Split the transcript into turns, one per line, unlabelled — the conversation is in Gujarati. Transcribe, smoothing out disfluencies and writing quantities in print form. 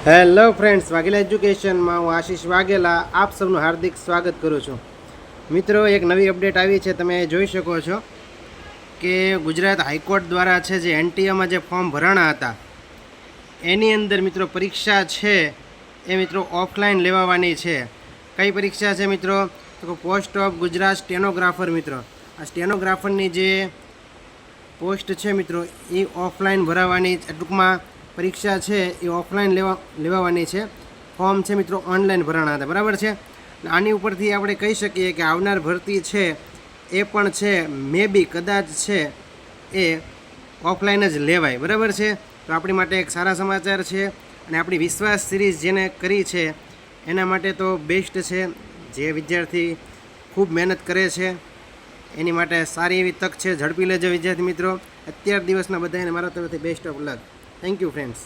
હેલો ફ્રેન્ડ્સ, વાઘેલા એજ્યુકેશનમાં હું આશીષ વાઘેલા આપ સૌનું હાર્દિક સ્વાગત કરું છું. મિત્રો, એક નવી અપડેટ આવી છે. તમે જોઈ શકો છો કે ગુજરાત હાઈકોર્ટ દ્વારા છે જે એનટીએમાં જે ફોર્મ ભરાણા હતા એની અંદર મિત્રો પરીક્ષા છે એ મિત્રો ઓફલાઈન લેવાવાની છે. કઈ પરીક્ષા છે મિત્રો? તો પોસ્ટ ઓફ ગુજરાત સ્ટેનોગ્રાફર. મિત્રો, આ સ્ટેનોગ્રાફરની જે પોસ્ટ છે મિત્રો એ ઓફલાઈન ભરાવાની, ટૂંકમાં પરીક્ષા છે એ ઓફલાઈન લેવાવાની છે. ફોર્મ છે મિત્રો ઓનલાઈન ભરાણા હતા, બરાબર છે. આની ઉપરથી આપણે કહી શકીએ કે આવનાર ભરતી છે એ પણ છે મે બી કદાચ છે એ ઓફલાઈન જ લેવાય, બરાબર છે. તો આપણી માટે એક સારા સમાચાર છે અને આપણી વિશ્વાસ સિરીઝ જેને કરી છે એના માટે તો બેસ્ટ છે. જે વિદ્યાર્થી ખૂબ મહેનત કરે છે એની માટે સારી એવી તક છે. ઝડપી લેજો વિદ્યાર્થી મિત્રો. અત્યાર દિવસના બધાને મારા તરફથી best of luck. Thank you friends.